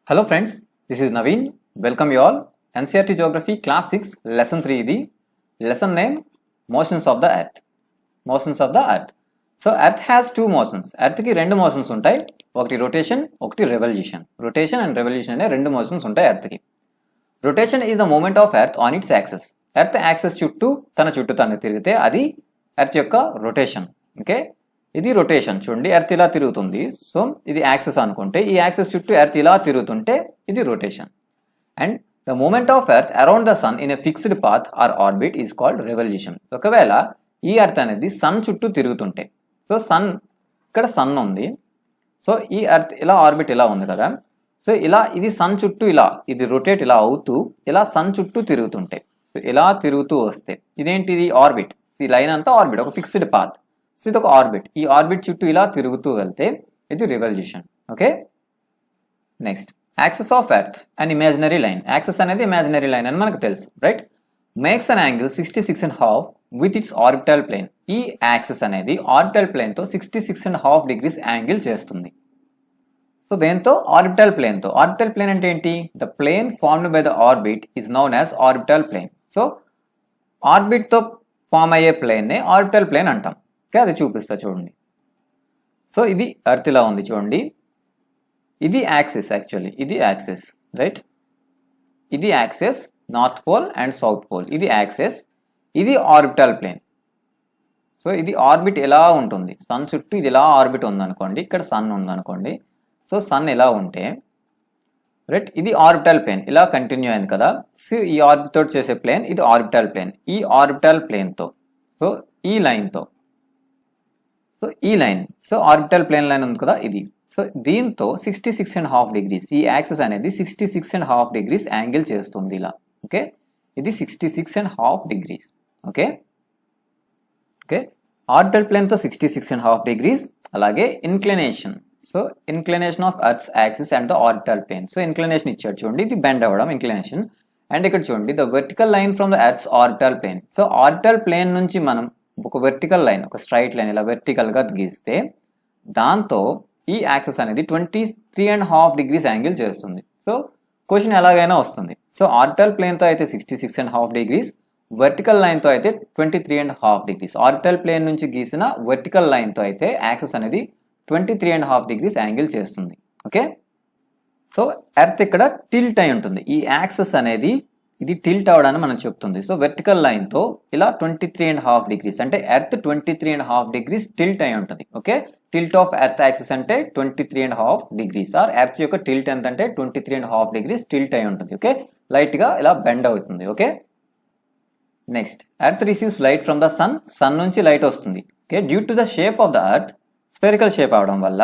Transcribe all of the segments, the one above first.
Hello friends, this is Naveen. Welcome you all. NCERT Geography Class 6 Lesson 3 ఇది. Lesson name Motions of the Earth. Motions of the Earth. So Earth has two motions. Earth కి రెండు motions ఉంటాయి. ఒకటి rotation, ఒకటి revolution. Rotation and revolution అనే రెండు motions ఉంటాయి Earth కి. Rotation is the movement of Earth on its axis. Earth axis చుట్టూ తను తిరిగితే అది Earth యొక్క rotation. ఓకే, ఇది రొటేషన్. చూడండి, ఎర్త్ ఇలా తిరుగుతుంది. సో ఇది యాక్సిస్ అనుకుంటే ఈ యాక్సిస్ చుట్టూ ఎర్త్ ఇలా తిరుగుతుంటే ఇది rotation. And the movement of earth around the sun in a fixed path or orbit is called revolution. ఒకవేళ ఈ ఎర్త్ అనేది సన్ చుట్టూ తిరుగుతుంటే, సో సన్ ఇక్కడ సన్ ఉంది, సో ఈ ఎర్త్ ఇలా ఆర్బిట్ ఇలా ఉంది కదా, సో ఇలా ఇది సన్ చుట్టూ ఇలా ఇది రొటేట్ ఇలా అవుతూ ఇలా సన్ చుట్టూ తిరుగుతుంటే, సో ఇలా తిరుగుతూ వస్తే ఇదేంటిది ఆర్బిట్. ఈ లైన్ అంతా ఆర్బిట్, ఒక ఫిక్స్డ్ పాత్. సో ఇది ఒక ఆర్బిట్. ఈ ఆర్బిట్ చుట్టూ ఇలా తిరుగుతూ వెళ్తే ఇది revolution. Okay, next axis of earth and imaginary line. Axis అనేది ఇమాజినరీ లైన్ అని మనకు తెలుసు, right? Makes an angle 66.5 with its orbital plane. ఈ యాక్సిస్ అనేది ఆర్బిటల్ ప్లేన్ తో 66.5 డిగ్రీస్ యాంగిల్ చేస్తుంది. సో దేంతో? ఆర్బిటల్ ప్లేన్ తో. ఆర్బిటల్ ప్లేన్ అంటే ఏంటి? The plane formed by the orbit is known as orbital plane. So orbit తో form అయ్యే ప్లేన్ నే ఆర్బిటల్ ప్లేన్ అంటాం. అది చూపిస్తా చూడండి. సో ఇది ఎర్త్ ఇలా ఉంది చూడండి, ఇది యాక్సిస్, యాక్చువల్లీ ఇది యాక్సిస్, రైట్? ఇది axis, north pole and south pole, ఇది యాక్సిస్, ఇది ఆర్బిటల్ ప్లేన్. సో ఇది ఆర్బిట్ ఎలా ఉంటుంది, సన్ చుట్టూ ఇది ఇలా ఆర్బిట్ ఉందనుకోండి, ఇక్కడ సన్ ఉందనుకోండి. సో సన్ ఎలా ఉంటే, రైట్, ఇది ఆర్బిటల్ ప్లేన్ ఇలా కంటిన్యూ అయింది కదా. సో ఈ ఆర్బిట్ తోటి చేసే ప్లేన్ ఇది ఆర్బిటల్ ప్లేన్. ఈ ఆర్బిటల్ ప్లేన్తో, సో ఈ లైన్తో, సో ఈ line, so orbital plane line ఉంది కదా ఇది, సో దీంతో 66.5 డిగ్రీస్, ఈ యాక్సిస్ అనేది 66.5 డిగ్రీస్ యాంగిల్ చేస్తుంది ఇలా. ఓకే, ఇది 66.5 degrees. Okay okay, orbital plane తో 66.5 డిగ్రీస్. అలాగే inclination, so inclination of earth's axis and the orbital plane. So inclination ఇచ్చాడు చూడండి, ఇది బెండ్ అవ్వడం ఇంక్లినేషన్. అండ్ ఇక్కడ చూడండి, the vertical line from the earth's orbital plane. So orbital plane నుంచి మనం ఒక వెర్టికల్ లైన్, ఒక స్ట్రైట్ లైన్ ఇలా వెర్టికల్ గా గీస్తే దాంతో ఈ యాక్సిస్ అనేది 23.5 డిగ్రీస్ యాంగిల్ చేస్తుంది. సో క్వశ్చన్ ఎలాగైనా వస్తుంది. సో ఆర్బిటల్ ప్లేన్ తో అయితే 66.5 డిగ్రీస్, వర్టికల్ లైన్ తో అయితే 23.5 డిగ్రీస్. ఆర్బిటల్ ప్లేన్ నుంచి గీసిన వర్టికల్ లైన్ తో అయితే యాక్సిస్ అనేది 23.5 డిగ్రీస్ యాంగిల్ చేస్తుంది. ఓకే, సో ఎర్త్ ఇక్కడ టిల్ట్ అయి ఉంటుంది. ఈ యాక్సిస్ అనేది ఇది టిల్ట్ అవడాన్ని మనం చెప్తుంది. సో వెర్టికల్ లైన్ తో ఇలా 23.5 డిగ్రీస్ అంటే ఎర్త్ 23.5 డిగ్రీస్ టిల్ట్ అయి ఉంటుంది. Okay, tilt of earth axis అంటే 23.5 డిగ్రీస్, ఆర్ ఎర్త్ యొక్క టిల్ట్ ఎంత అంటే 23.5 డిగ్రీస్ టిల్ట్ అయి ఉంటుంది. ఓకే, లైట్ గా ఇలా బెండ్ అవుతుంది. Okay, next earth receives light from the sun. Sun నుంచి లైట్ వస్తుంది. Okay, due to the shape of the earth, spherical shape అవడం వల్ల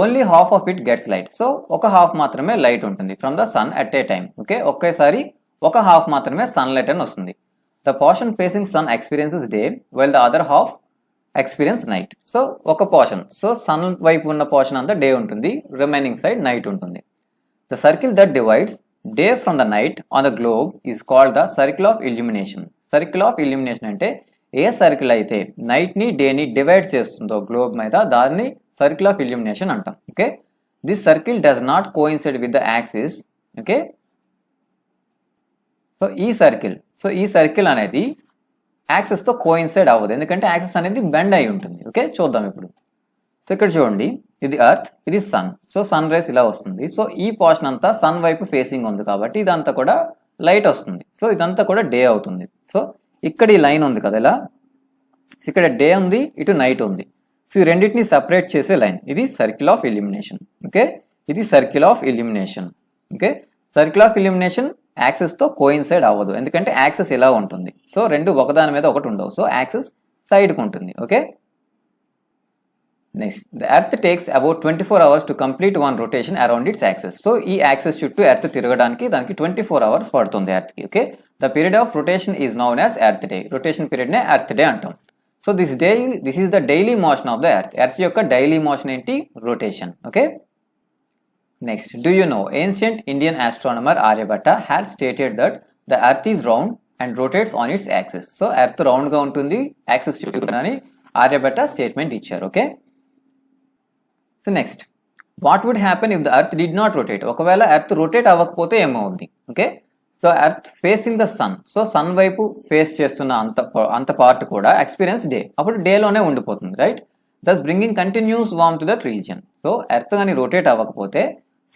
only half of it gets light. So ఒక హాఫ్ మాత్రమే light ఉంటుంది from the sun at a time. Okay, ఒకేసారి ఒక half మాత్రమే సన్లైట్ అని వస్తుంది. The portion facing sun experiences day while the other half experience night. So ఒక portion, so sun వైపు ఉన్న పోర్షన్ అంతా డే ఉంటుంది, రిమైనింగ్ సైడ్ నైట్ ఉంటుంది. The circle that divides day from the night on the globe is called the circle of illumination. Circle of illumination అంటే a circle అయితే night ని day ని divide చేస్తుందో గ్లోబ్ మీద, దాన్ని సర్కిల్ ఆఫ్ ఇల్యూమినేషన్ అంటాం. Okay, this circle does not coincide with the axis. Okay, so ఈ circle అనేది యాక్సిస్ తో కోయిన్సైడ్ అవ్వదు, ఎందుకంటే యాక్సిస్ అనేది బెండ్ అయి ఉంటుంది. ఓకే, చూద్దాం ఇప్పుడు. సో ఇక్కడ చూడండి, ఇది ఎర్త్, ఇది సన్. సో సన్ రైస్ ఇలా వస్తుంది. సో ఈ పోర్షన్ అంతా సన్ వైపు ఫేసింగ్ ఉంది కాబట్టి ఇదంతా కూడా లైట్ వస్తుంది. సో ఇదంతా కూడా డే అవుతుంది. సో ఇక్కడ ఈ లైన్ ఉంది కదా ఇలా, ఇక్కడ డే ఉంది, ఇటు నైట్ ఉంది. సో ఈ రెండింటిని సెపరేట్ చేసే లైన్, ఇది సర్కిల్ ఆఫ్ ఇల్యూమినేషన్. ఓకే, ఇది circle of illumination. Okay, circle of illumination axis తో కోయిన్సైడ్ అవ్వదు, ఎందుకంటే యాక్సిస్ ఇలా ఉంటుంది. సో రెండు ఒకదాని మీద ఒకటి ఉండవు. సో యాక్సిస్ సైడ్ కు ఉంటుంది. Okay, next the earth takes about 24 hours to complete one rotation around it's axis. So ఈ యాక్సిస్ చుట్టూ ఎర్త్ తిరగడానికి దానికి 24 అవర్స్ పడుతుంది ఎర్త్ కి. Okay, the period of rotation is known as earth day. Rotation period నే earth day అంటాం. So this is the daily motion of the earth. Earth యొక్క daily motion ఏంటి? Rotation. Okay, next, do you know ancient Indian astronomer Aryabhatta had stated that the earth is round and rotates on its axis. So earth round గా ఉంటుంది, axis చుట్టూ అని Aryabhata statement ఇచ్చారు. Okay, so next what would happen if the earth did not rotate, ఒకవేళ earth rotate అవ్వకపోతే ఏమవుద్ది? Okay, so earth facing the sun, so sun వైపు face చేస్తున్న అంత పార్ట్ కూడా ఎక్స్పీరియన్స్ డే, అప్పుడు డేలోనే ఉండిపోతుంది, right? Thus bringing continuous warm to that region. So earth కానీ రొటేట్ అవ్వకపోతే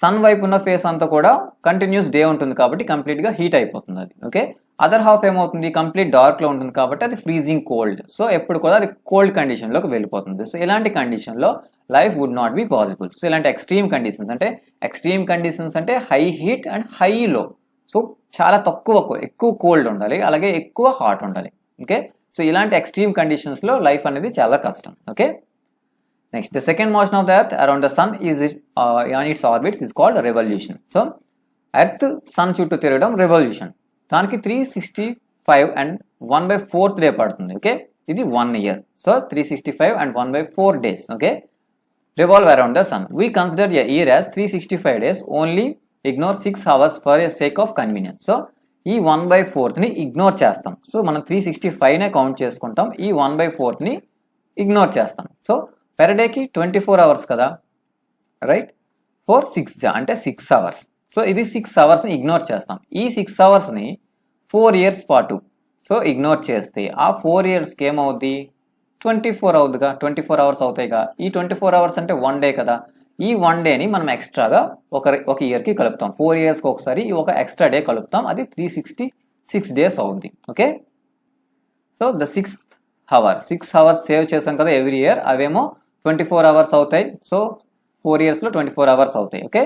సన్ వైపు ఉన్న ఫేస్ అంతా కూడా కంటిన్యూస్ డే ఉంటుంది కాబట్టి కంప్లీట్ గా హీట్ అయిపోతుంది అది. ఓకే, అదర్ హాఫ్ ఏమవుతుంది, కంప్లీట్ డార్క్ లో ఉంటుంది కాబట్టి అది ఫ్రీజింగ్ కోల్డ్, సో ఎప్పుడు కూడా అది కోల్డ్ కండిషన్ లోకి వెళ్ళిపోతుంది. సో ఇలాంటి కండిషన్ లో life would not be possible. So ఇలాంటి ఎక్స్ట్రీమ్ కండిషన్స్ అంటే high heat and high low, so చాలా ఎక్కువ కోల్డ్ ఉండాలి, అలాగే ఎక్కువ హాట్ ఉండాలి. ఓకే, సో ఇలాంటి ఎక్స్ట్రీమ్ కండిషన్స్ లో లైఫ్ అనేది చాలా కష్టం. Okay, next the second motion of the earth around the sun is on its orbits is called revolution. So earth sun చుట్టూ తిరగడం రెవల్యూషన్. దానికి 365 and 1/4 డే పడుతుంది. ఓకే, ఇది 1 year. So 365 and 1/4 days. Okay, revolve around the sun. We consider a year as 365 days. Only ignore 6 hours for a sake of convenience. So ఈ 1/4 ని ignore చేస్తాం. So మనం 365 నే కౌంట్ చేసుకుంటాం, ఈ 1/4 ని ఇగ్నోర్ చేస్తాం. సో పెర్ డేకి 24 hours కదా, రైట్? 4 అంటే 6 hours. సో ఇది 6 hours ని ఇగ్నోర్ చేస్తాం. ఈ 6 hours ని 4 years పాటు సో ఇగ్నోర్ చేస్తే ఆ 4 yearsకి ఏమవుద్ది, 24 అవుతుందిగా, 24 hours అవుతాయిగా. ఈ 24 hours అంటే 1 day కదా, ఈ 1 dayని మనం ఎక్స్ట్రాగా ఒక ఇయర్కి కలుపుతాం. 4 yearsకి ఒకసారి ఒక ఎక్స్ట్రా డే కలుపుతాం, అది 366 days అవుద్ది. Okay, so the 6th hour save చేసాం కదా ఎవ్రీ ఇయర్, అవేమో 24 hours అవుతాయి. సో 4 yearsలో 24 hours అవుతాయి. Okay,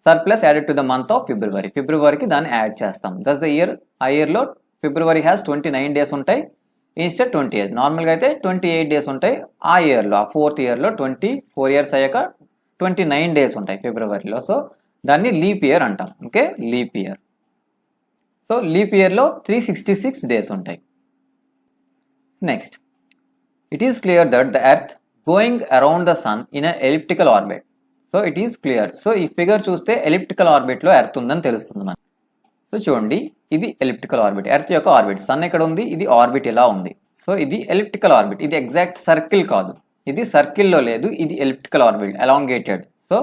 surplus added to the month of ఫిబ్రవరికి దాన్ని యాడ్ చేస్తాం. దస్ ద ఇయర్, ఆ ఇయర్లో ఫిబ్రవరి హ్యాస్ 29 days ఉంటాయి ఇన్స్టెడ్ 28. నార్మల్గా అయితే 28 days ఉంటాయి. ఆ ఇయర్లో, ఆ 4th yearలో 24 years అయ్యాక 29 days ఉంటాయి ఫిబ్రవరిలో. సో దాన్ని లీప్ ఇయర్ అంటాం. Okay, leap year. So leap ఇయర్లో 366 days ఉంటాయి. Next, it is clear that the earth going around the sun in a elliptical orbit. So it is clear. So ఈ figure చూస్తే elliptical orbit లో earth ఉందని తెలుస్తుంది మనకి. So చూడండి, ఇది ఎలిప్టికల్ ఆర్బిట్, ఎర్త్ యొక్క ఆర్బిట్. సన్ ఎక్కడ ఉంది, ఇది ఆర్బిట్ ఇలా ఉంది. సో ఇది ఎలిప్టికల్ ఆర్బిట్, ఇది ఎగ్జాక్ట్ సర్కిల్ కాదు, ఇది సర్కిల్లో లేదు, ఇది elliptical orbit, elongated, so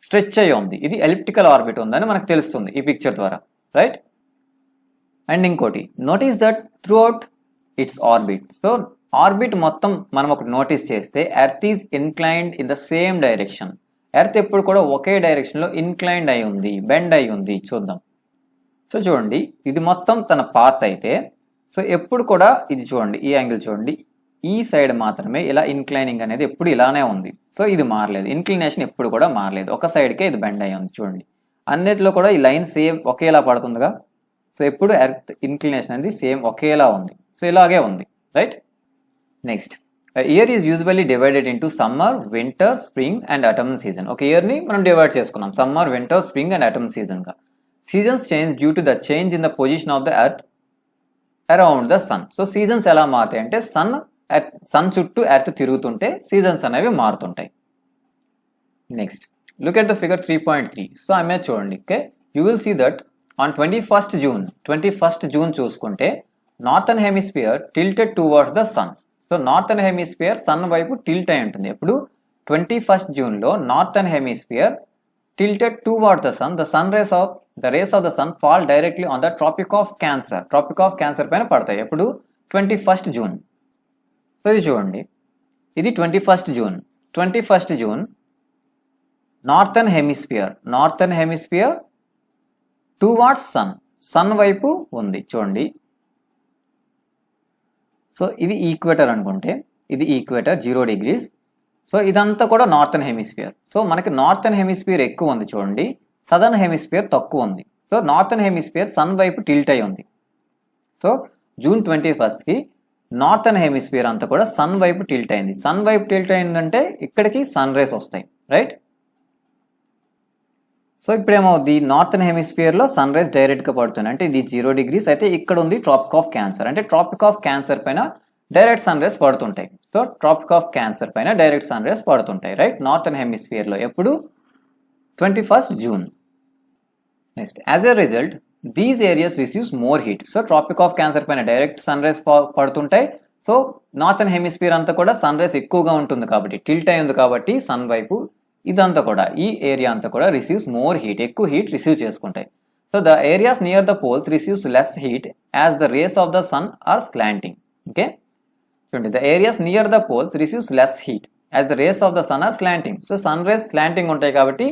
stretch అయ్యి ఉంది. ఇది ఎలిప్టికల్ ఆర్బిట్ ఉందని మనకు తెలుస్తుంది ఈ పిక్చర్ ద్వారా, రైట్? అండ్ ఇంకోటి, notice that through out it's orbit. So orbit మొత్తం మనం ఒకటి నోటీస్ చేస్తే earth is inclined in the same direction. Earth ఎప్పుడు కూడా ఒకే డైరెక్షన్ లో ఇన్క్లైన్డ్ అయి ఉంది, బెండ్ అయి ఉంది. చూద్దాం. సో చూడండి, ఇది మొత్తం తన పాత్ అయితే, సో ఎప్పుడు కూడా ఇది చూడండి, ఈ యాంగిల్ చూడండి, ఈ సైడ్ మాత్రమే ఇలా ఇన్క్లైనింగ్ అనేది ఎప్పుడు ఇలానే ఉంది. సో ఇది మారలేదు, ఇన్క్లినేషన్ ఎప్పుడు కూడా మారలేదు, ఒక సైడ్కే ఇది బెండ్ అయి ఉంది. చూడండి, అన్నిట్లో కూడా ఈ లైన్ సేమ్ ఒకేలా పడుతుందిగా. సో ఎప్పుడు ఎర్త్ ఇన్క్లినేషన్ అనేది సేమ్ ఒకేలా ఉంది. సో ఇలాగే ఉంది, right? Next, year is usually divided into summer, winter, spring and autumn season. ఒక ఇయర్ ని మనం డివైడ్ చేసుకున్నాం summer, winter, spring and autumn season గా. Seasons change due to the change in the position of the earth around the sun. So seasons ఎలా మారుతాయి అంటే sun చుట్టూ earth తిరుగుతుంటే సీజన్స్ అనేవి మారుతుంటాయి. Next, look at the figure 3.3. So ఆ image చూడండి. Okay, you will see that on 21st June చూసుకుంటే northern hemisphere tilted towards the sun. So northern hemisphere sun వైపు టిల్ట్ అయి ఉంటుంది. ఎప్పుడు 21st June లో northern hemisphere tilted toward the sun. The rays of the sun fall directly on the Tropic of Cancer. Tropic of Cancer పైన పడతాయి. ఎప్పుడు 21st June. So ఇది చూడండి, ఇది 21st June northern hemisphere towards sun వైపు ఉంది. చూడండి, సో ఇది ఈక్వేటర్ అనుకుంటే, ఇది ఈక్వేటర్ 0 degrees. సో ఇదంతా కూడా నార్థన్ హెమిస్ఫియర్. సో మనకి నార్థన్ హెమిస్ఫియర్ ఎక్కువ ఉంది చూడండి, సదర్న్ హెమిస్ఫియర్ తక్కువ ఉంది. సో నార్థన్ హెమిస్ఫియర్ సన్ వైపు టిల్ట్ అయి ఉంది. సో June 21st కి నార్థన్ హెమిస్ఫియర్ అంతా కూడా సన్ వైపు టిల్ట్ అయింది. సన్ వైపు టిల్ట్ అయిందంటే ఇక్కడికి సన్ రేస్ వస్తాయి, రైట్? సో ఇప్పుడు ఏమవుద్ది, నార్థన్ హెమిస్ఫియర్ లో సన్ రైజ్ డైరెక్ట్ గా పడుతుంది. అంటే ఇది 0 degrees అయితే ఇక్కడ ఉంది ట్రాపిక్ ఆఫ్ క్యాన్సర్. అంటే ట్రాపిక్ ఆఫ్ క్యాన్సర్ పైన డైరెక్ట్ సన్ రేస్ పడుతుంటాయి. సో ట్రాపిక్ ఆఫ్ క్యాన్సర్ పైన డైరెక్ట్ సన్ రేస్ పడుతుంటాయి, రైట్? నార్థన్ హెమిస్ఫియర్ లో ఎప్పుడు 21st June. Next, as a result these areas receives more heat. So trophic of Cancer పైన direct sun rays పడుతుంటాయి. So northern hemisphere అంతా కూడా sun rays ఎక్కువగా ఉంటుంది కాబట్టి, టిల్ట్ అయి ఉంది కాబట్టి సన్ వైపు, ఇదంతా కూడా ఈ ఏరియా అంతా కూడా రిసీవ్స్ మోర్ హీట్, ఎక్కువ హీట్ రిసీవ్ చేసుకుంటాయి. So the areas near the poles receives less heat as the rays of the sun are slanting. Okay చూడండి, the areas near the poles receives less heat as the rays of the sun are slanting. So sun rays slanting ఉంటాయి కాబట్టి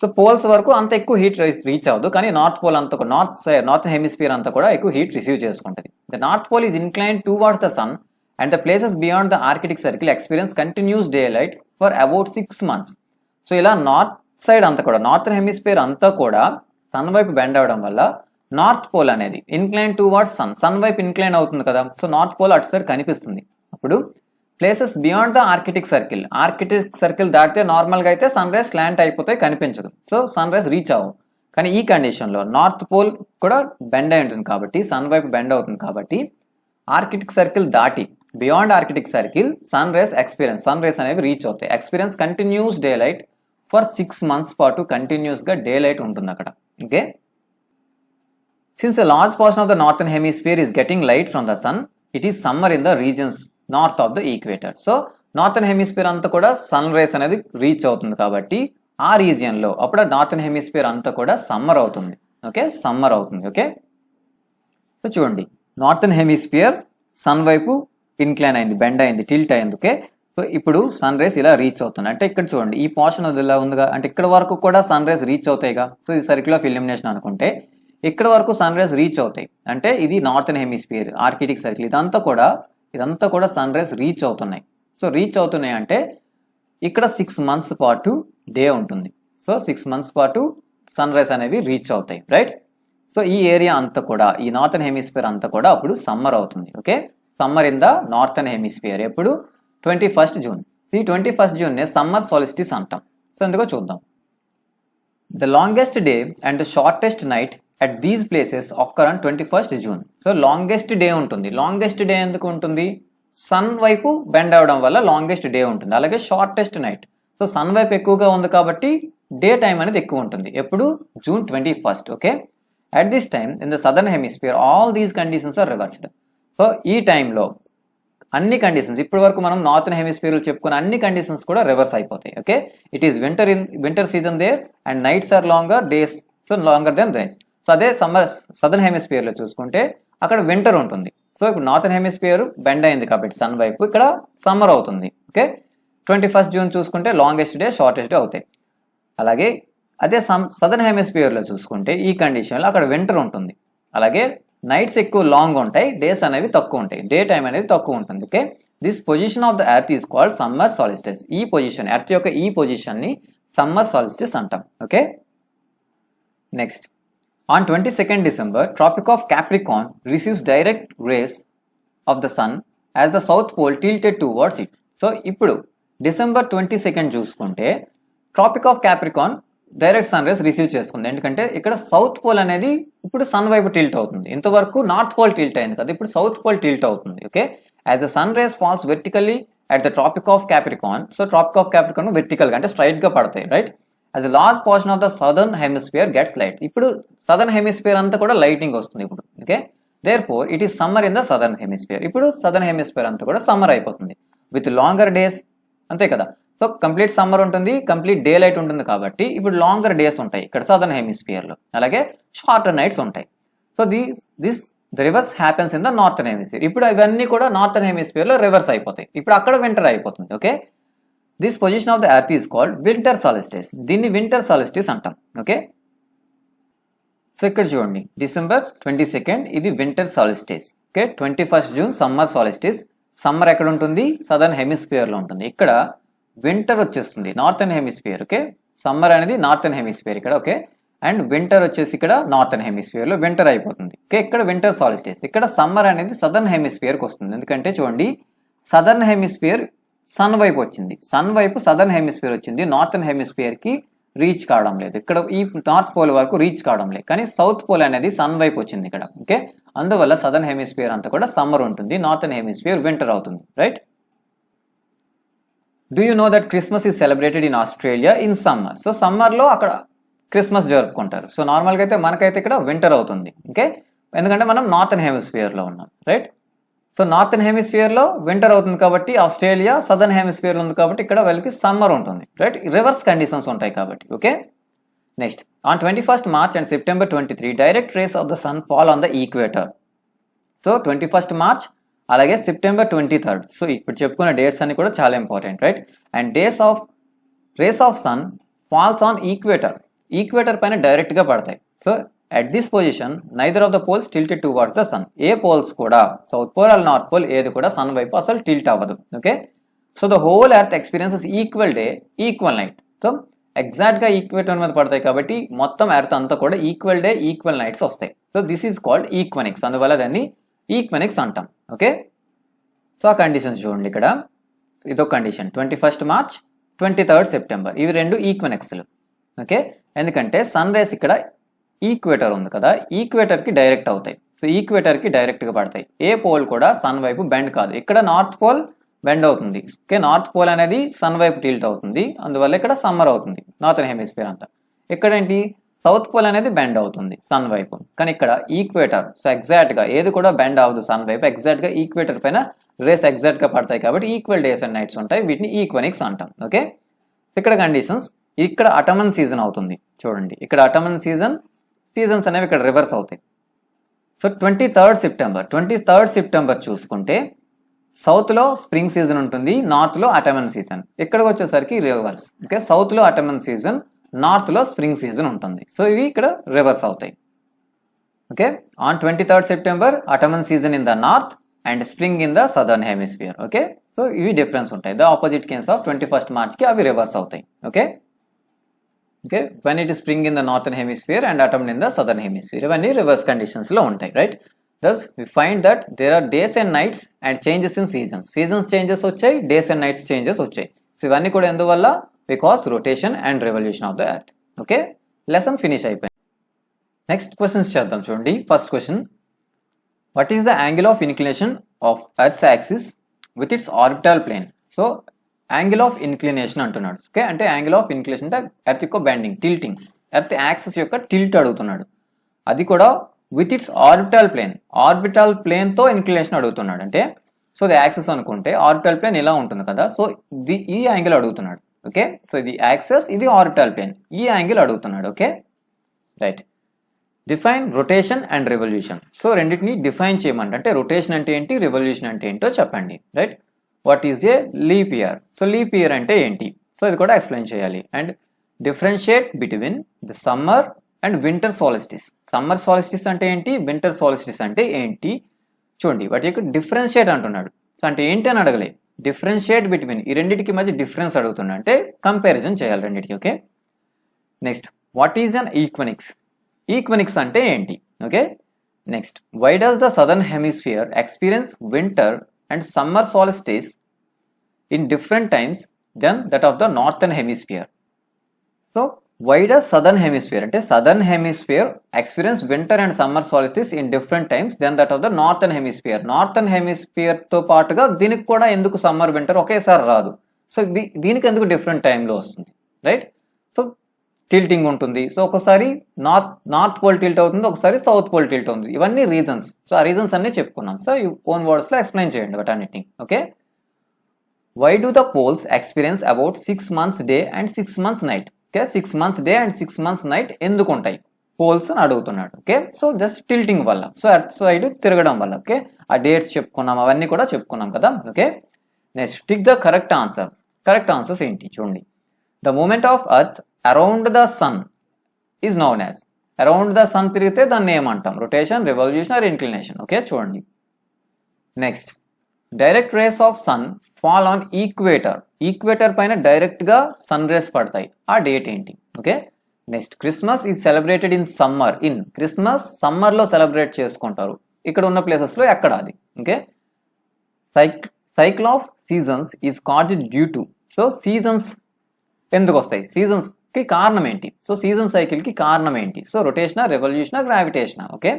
so poles వరకు అంత ఎక్కువ heat reach అవ్వదు, కానీ north pole అంతా north hemisphere అంతా కూడా ఎక్కువ హీట్ రిసీవ్ చేసుకుంటుంది. The north pole is incline towards the sun and the places beyond the arctic circle experience continuous day light for about 6 months. So ఇలా north side అంతా కూడా northern hemisphere అంతా కూడా sun వైపు బెండ్ అవడం వల్ల north pole అనేది incline towards sun వైపు ఇన్క్లైన్ అవుతుంది కదా. సో నార్త్ పోల్ అటు సైడ్ కనిపిస్తుంది. అప్పుడు places beyond the arctic circle దాటితే నార్మల్గా అయితే సన్ రైజ్ స్లాంట్ అయిపోతాయి, కనిపించదు. సో సన్ రైజ్ రీచ్ అవ్వవు. కానీ ఈ కండిషన్లో నార్త్ పోల్ కూడా బెండ్ అయి ఉంటుంది కాబట్టి సన్ వైపు బెండ్ అవుతుంది కాబట్టి ఆర్కిటిక్ సర్కిల్ దాటి beyond arctic circle sun rays అనేవి రీచ్ అవుతాయి. Experience continuous day light for 6 months పాటు కంటిన్యూస్గా డే లైట్ ఉంటుంది అక్కడ. Okay, since a large portion of the northern hemisphere is getting light from the sun, it is summer in the regions north of the equator. So northern hemisphere అంతా కూడా sun rays అనేది reach అవుతుంది కాబట్టి ఆ region లో అప్పుడు northern hemisphere అంతా కూడా సమ్మర్ అవుతుంది. ఓకే, సమ్మర్ అవుతుంది. ఓకే, సో చూడండి, నార్థన్ హెమిస్ఫియర్ సన్ వైపు ఇన్క్లైన్ అయింది, బెండ్ అయింది, టిల్ట్ అయింది. ఓకే, సో ఇప్పుడు సన్ రేస్ ఇలా రీచ్ అవుతుంది. అంటే ఇక్కడ చూడండి, ఈ పోర్షన్ అది ఇలా ఉందిగా, అంటే ఇక్కడ వరకు కూడా సన్ రేస్ రీచ్ అవుతాయిగా. సో ఇది సర్కిల్ ఆఫ్ ఇల్యూమినేషన్ అనుకుంటే ఇక్కడ వరకు సన్ రేస్ రీచ్ అవుతాయి. అంటే ఇది నార్థన్ హెమిస్ఫియర్ ఆర్కిటిక్ సర్కిల్, ఇదంతా కూడా సన్ రేస్ రీచ్ అవుతున్నాయి. సో రీచ్ అవుతున్నాయి అంటే ఇక్కడ 6 months పాటు డే ఉంటుంది. సో 6 months పాటు సన్ రేస్ అనేవి రీచ్ అవుతాయి, రైట్. సో ఈ ఏరియా అంతా కూడా ఈ నార్థన్ హెమిస్ఫియర్ అంతా కూడా అప్పుడు సమ్మర్ అవుతుంది. Okay, summer in the northern hemisphere ఎప్పుడు 21st June. ఈ 21st June నే సమ్మర్ సాలిస్టిస్ అంటాం. సో ఎందుకో చూద్దాం. The longest day and the shortest night at these places ochre on 21st June. So longest day ఉంటుంది. Longest day ఎందుకు ఉంటుంది? Sun వైపు బెండ్ అవడం వల్ల లాంగెస్ట్ డే ఉంటుంది. అలాగే షార్టెస్ట్ నైట్, సో సన్ వైపు ఎక్కువగా ఉంది కాబట్టి డే టైం అనేది ఎక్కువ ఉంటుంది. ఎప్పుడు? June 21st. Okay, at this time in the southern hemisphere all these conditions are reversed. So ఈ టైంలో అన్ని కండిషన్స్ ఇప్పటి వరకు మనం నార్థన్ హెమిస్ఫియర్ చెప్పుకున్న అన్ని కండిషన్స్ కూడా రివర్స్ అయిపోతాయి. Okay, it is winter season there and nights are longer, days so longer than days. So అదే సదర్న్ హెమిస్ఫియర్ లో చూసుకుంటే అక్కడ వింటర్ ఉంటుంది. సో ఇప్పుడు నార్థన్ హెమిస్ఫియర్ బెండ్ అయింది కాబట్టి సన్ వైపు ఇక్కడ సమ్మర్ అవుతుంది. ఓకే, 21st June చూసుకుంటే లాంగెస్ట్ డే, షార్టెస్ట్ డే అవుతాయి. అలాగే అదే సదర్న్ హెమిస్ఫియర్ లో చూసుకుంటే ఈ కండిషన్ లో అక్కడ వింటర్ ఉంటుంది. అలాగే నైట్స్ ఎక్కువ లాంగ్ ఉంటాయి, డేస్ అనేవి తక్కువ ఉంటాయి, డే టైం అనేది తక్కువ ఉంటుంది. Okay, this position of the earth is called summer solstice. ఈ పొజిషన్, ఎర్త్ యొక్క ఈ పొజిషన్ ని సమ్మర్ సాలిస్టిస్ అంటాం. Okay, next on 22nd December, Tropic of Capricorn receives direct rays of the sun as the south pole tilted towards it. So ఇప్పుడు December 22nd చూసుకుంటే tropic of capricorn direct sun rays receive చేసుకుంది. ఎందుకంటే ఇక్కడ south pole అనేది ఇప్పుడు sun వైపు tilt అవుతుంది. ఇంతవరకు నార్త్ పోల్ టిల్ట్ అయింది కదా, ఇప్పుడు సౌత్ పోల్ టిల్ట్ అవుతుంది. Okay, as the sun rays falls vertically at the tropic of capricorn. So trophic of capricorn vertical గా అంటే స్ట్రైట్ గా పడతాయి, right. as a large portion of the southern hemisphere gets light. ఇప్పుడు southern hemisphere అంతా కూడా lighting వస్తుంది ఇప్పుడు. Okay, therefore it is summer in the southern hemisphere. ఇప్పుడు సదర్న్ హెమిస్ఫియర్ అంతా కూడా సమ్మర్ అయిపోతుంది విత్ లాంగర్ డేస్, అంతే కదా. సో కంప్లీట్ సమ్మర్ ఉంటుంది, కంప్లీట్ డే లైట్ ఉంటుంది కాబట్టి ఇప్పుడు లాంగర్ డేస్ ఉంటాయి ఇక్కడ సదర్న్ హెమిస్ఫియర్ లో. అలాగే షార్టర్ నైట్స్ ఉంటాయి. So the reverse happens in the northern hemisphere. ఇప్పుడు ఇవన్నీ కూడా నార్థన్ హెమిస్ఫియర్ లో రివర్స్ అయిపోతాయి. ఇప్పుడు అక్కడ వింటర్ అయిపోతుంది. Okay, this position of the earth is called winter solstice. దీన్ని వింటర్ సాలిస్టిస్ అంటాం. ఓకే, సో ఇక్కడ చూడండి, December 22nd ఇది winter solstice. Okay, 21st June summer solstice. Summer ఎక్కడ ఉంటుంది? సదర్న్ హెమిస్ఫియర్ లో ఉంటుంది. ఇక్కడ వింటర్ వచ్చేస్తుంది నార్థన్ హెమిస్ఫియర్. ఓకే, సమ్మర్ అనేది నార్థన్ హెమిస్ఫియర్ ఇక్కడ. ఓకే, అండ్ వింటర్ వచ్చేసి ఇక్కడ నార్థన్ హెమిస్ఫియర్ లో వింటర్ అయిపోతుంది. ఓకే, ఇక్కడ వింటర్ సాలిస్టిస్. ఇక్కడ సమ్మర్ అనేది సదర్న్ హెమిస్ఫియర్ కి వస్తుంది. ఎందుకంటే చూడండి, సదర్న్ హెమిస్ఫియర్ సన్ వైపు వచ్చింది, సన్ వైపు సదర్న్ హెమిస్ఫియర్ వచ్చింది, నార్థన్ హెమిస్ఫియర్ కి రీచ్ కావడం లేదు. ఇక్కడ ఈ నార్త్ పోల్ వరకు రీచ్ కావడం లేదు, కానీ సౌత్ పోల్ అనేది సన్ వైపు వచ్చింది ఇక్కడ. ఓకే, అందువల్ల సదర్న్ హెమిస్ఫియర్ అంతా కూడా సమ్మర్ ఉంటుంది, నార్థన్ హెమిస్ఫియర్ వింటర్ అవుతుంది, right. Do you know that Christmas is celebrated in Australia in summer. So summer లో అక్కడ క్రిస్మస్ జరుపుకుంటారు. సో నార్మల్గా అయితే మనకైతే ఇక్కడ వింటర్ అవుతుంది. ఓకే, ఎందుకంటే మనం నార్థన్ హెమిస్ఫియర్ లో ఉన్నాం, రైట్. సో నార్థన్ హెమిస్ఫియర్ లో వింటర్ అవుతుంది కాబట్టి ఆస్ట్రేలియా సదర్న్ హెమిస్ఫియర్ ఉంది కాబట్టి ఇక్కడ వీళ్ళకి సమ్మర్ ఉంటుంది, రైట్? రివర్స్ కండిషన్స్ ఉంటాయి కాబట్టి. Okay, next on 21st March and September 23 direct rays of the sun fall on the equator. So 21st March అలాగే సెప్టెంబర్ 23rd. సో ఇప్పుడు చెప్పుకున్న డేట్స్ అన్ని కూడా చాలా important, right? And rays of sun falls on equator పైన direct గా పడతాయి. So at this position neither of the poles tilted towards the sun. ఏ పోల్స్ కూడా, south pole or north pole, ఏది కూడా సన్ వైపు అసలు టిల్ట్ అవ్వదు. Okay, so the whole earth experiences equal day equal night. So exact గా equator మీద పడతాయి కాబట్టి మొత్తం ఎర్త్ అంతా కూడా ఈక్వల్ డే ఈక్వల్ నైట్స్ వస్తాయి. సో దిస్ ఈజ్ కాల్డ్ ఈక్వెనిక్స్, అందువల్ల దాన్ని ఈక్వెనిక్స్ అంటాం. ఓకే, సో ఆ కండిషన్స్ చూడండి ఇక్కడ. ఇదో condition 21st March 23rd September, ఇవి రెండు ఈక్వెనిక్స్లు. ఓకే, ఎందుకంటే సన్ రేస్ ఇక్కడ ఈక్వేటర్ ఉంది కదా, ఈక్వేటర్ కి డైరెక్ట్ అవుతాయి. సో ఈక్వేటర్ కి డైరెక్ట్ గా పడతాయి. ఏ పోల్ కూడా సన్ వైపు బెండ్ కాదు. ఇక్కడ నార్త్ పోల్ బెండ్ అవుతుంది. ఓకే, నార్త్ పోల్ అనేది సన్ వైపు టిల్ట్ అవుతుంది, అందువల్ల ఇక్కడ సమ్మర్ అవుతుంది నార్థన్ హెమిస్ఫియర్ అంతా. ఇక్కడ ఏంటి, సౌత్ పోల్ అనేది బెండ్ అవుతుంది సన్ వైపు, కానీ ఇక్కడ ఈక్వేటర్. సో ఎగ్జాక్ట్ గా ఏది కూడా బెండ్ అవ్వదు సన్ వైపు, ఎగ్జాక్ట్ గా ఈక్వేటర్ పైన రేస్ ఎగ్జాక్ట్ గా పడతాయి కాబట్టి ఈక్వల్ డేస్ అండ్ నైట్స్ ఉంటాయి, వీటిని ఈక్వెనిక్స్ అంటాం. ఓకే, ఇక్కడ కండిషన్స్, ఇక్కడ అటమన్ సీజన్ అవుతుంది చూడండి. ఇక్కడ అటమన్ సీజన్స్ అనేవి ఇక్కడ రివర్స్ అవుతాయి. సో 23rd September చూసుకుంటే సౌత్ లో స్ప్రింగ్ సీజన్ ఉంటుంది, నార్త్ లో అటమన్ సీజన్. ఇక్కడికి వచ్చేసరికి రివర్స్. ఓకే, సౌత్ లో అటమన్ సీజన్, నార్త్ లో స్ప్రింగ్ సీజన్ ఉంటుంది. సో ఇవి ఇక్కడ రివర్స్ అవుతాయి. Okay, on 23rd September autumn season in the north and spring in the southern hemisphere. Okay, so ఇవి డిఫరెన్స్ ఉంటాయి. The opposite cases of 21st March కి అవి reverse అవుతాయి. Okay, okay, when it is spring in the northern hemisphere and autumn in the southern hemisphere, ఇవన్నీ reverse conditions లో ఉంటాయి, right? Thus we find that there are days and nights and changes in seasons. Seasons changes వచ్చాయి, days and nights changes వచ్చాయి. So ఇవన్నీ కూడా ఎందువల్ల? Because rotation and revolution of the earth. Okay, lesson finish అయిపోయింది. Next questions చేద్దాం చూడండి. First question, what is the angle of inclination of earth's axis with its orbital plane? So angle of inclination అంటున్నాడు. Okay, అంటే angle of inclination అంటే earth యొక్క bending, tilting, earth axis యొక్క tilt అడుగుతున్నాడు. అది కూడా విత్ ఇట్స్ ఆర్బిటల్ ప్లేన్ తో inclination అడుగుతున్నాడు. అంటే సో ఇది యాక్సిస్ అనుకుంటే ఆర్బిటల్ ప్లేన్ ఇలా ఉంటుంది కదా, సో ఈ యాంగిల్ అడుగుతున్నాడు. ఓకే, సో ఇది యాక్సిస్, ఇది ఆర్బిటల్ ప్లేన్, ఈ యాంగిల్ అడుగుతున్నాడు. Okay, right. Define rotation and revolution. So రెండింటిని డిఫైన్ చేయమంటే రొటేషన్ అంటే ఏంటి, రెవల్యూషన్ అంటే ఏంటో చెప్పండి, right? What is a leap year? So leap year అంటే ఏంటి? సో ఇది కూడా ఎక్స్ప్లెయిన్ చేయాలి. And differentiate between the summer and winter solstice. Summer solstice అంటే ఏంటి, వింటర్ సాలిస్టిస్ అంటే ఏంటి చూడండి. వాటి యొక్క డిఫరెన్షియేట్ అంటున్నాడు. సో అంటే ఏంటి అని అడగలే, డిఫరెన్షియేట్ బిట్వీన్, ఈ రెండింటికి మధ్య డిఫరెన్స్ అడుగుతున్నా, అంటే కంపారిజన్ చేయాలి రెండింటికి. Okay, next what is an equinox? Equinox అంటే ఏంటి? Okay, next why does the southern hemisphere experience winter and summer solstice in different times than that of the northern hemisphere. So why does southern hemisphere అంటే southern hemisphere experience winter and summer solstice in different times than that of the northern hemisphere? northern hemisphere తో పాటుగా దీనికి కూడా ఎందుకు summer winter ఒకేసారి రాదు? So దీనికి ఎందుకు డిఫరెంట్ టైంలో వస్తుంది, రైట్? సో టిల్టింగ్ ఉంటుంది. సో ఒకసారి నార్త్ పోల్ టిల్ట్ అవుతుంది, ఒకసారి సౌత్ పోల్ టిల్ట్ అవుతుంది. ఇవన్నీ రీజన్స్. సో ఆ రీజన్స్ అన్ని చెప్పుకున్నాం. సో ఓన్ వర్డ్స్ లో ఎక్స్ప్లెయిన్ చేయండి వాటన్నిటిని. Okay, why do the poles experience about 6 months day and 6 months night? Okay, 6 months day and 6 months night ఎందుకు ఉంటాయి పోల్స్ అని అడుగుతున్నాడు. ఓకే, సో జస్ట్ టిల్టింగ్ వల్ల, సో అటు సైడ్ తిరగడం వల్ల. ఓకే, ఆ డేట్స్ చెప్పుకున్నాం, అవన్నీ కూడా చెప్పుకున్నాం కదా. Okay, next tick the correct answer. Correct answers ఏంటి చూడండి. The movement of earth around the sun is known as, around the sun తిరిగితే దాన్ని ఏమంటాం? Rotation, revolution or inclination. Okay, చూడండి. Next direct rays of sun fall on equator పైన direct గా sun rays పడతాయి. ఆ డేట్ ఏంటి? Okay, next Christmas is celebrated in summer. Christmas summer లో సెలబ్రేట్ చేసుకుంటారు. ఇక్కడ ఉన్న ప్లేసెస్ లో ఎక్కడ అది? Okay, cycle of seasons is caused due to. So seasons ఎందుకు వస్తాయి? సీజన్స్ కి కారణం ఏంటి? సో సీజన్ సైకిల్ కి కారణం ఏంటి? సో రొటేషనా, రెవల్యూషనా, గ్రావిటేషనా? Okay,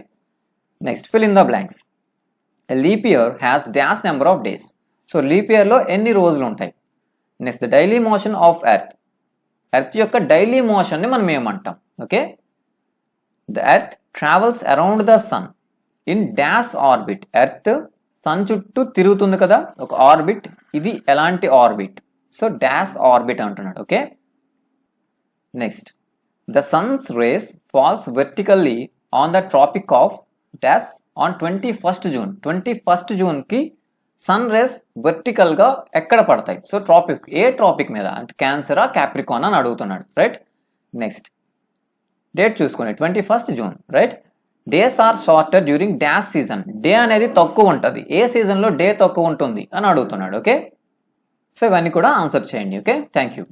next fill in the blanks. Leap year has dash number of days. So leap year లో ఎన్ని రోజులు ఉంటాయి? Next the daily motion of earth యొక్క డైలీ మోషన్ ని మనం ఏమంటాం? Okay, the earth travels around the sun in dash orbit. Earth sun చుట్టూ తిరుగుతుంది కదా ఒక ఆర్బిట్, ఇది ఎలాంటి ఆర్బిట్? సో డాష్ ఆర్బిట్ అంటున్నాడు. Okay, next the sun's rays falls vertically on the tropic of dash on 21st June. 21st June కి sun rays vertical గా ఎక్కడ పడతాయి? సో ట్రాపిక్, ఏ ట్రాపిక్ మీద అంటే క్యాన్సరా క్యాప్రికాన్ అని అడుగుతున్నాడు, రైట్? నెక్స్ట్ డేట్ చూసుకోండి, 21st June, right? Days are shorter during dash season. Day అనేది తక్కువ ఉంటుంది, ఏ సీజన్లో డే తక్కువ ఉంటుంది అని అడుగుతున్నాడు. ఓకే, సో ఇవన్నీ కూడా ఆన్సర్ చేయండి. Okay, thank you.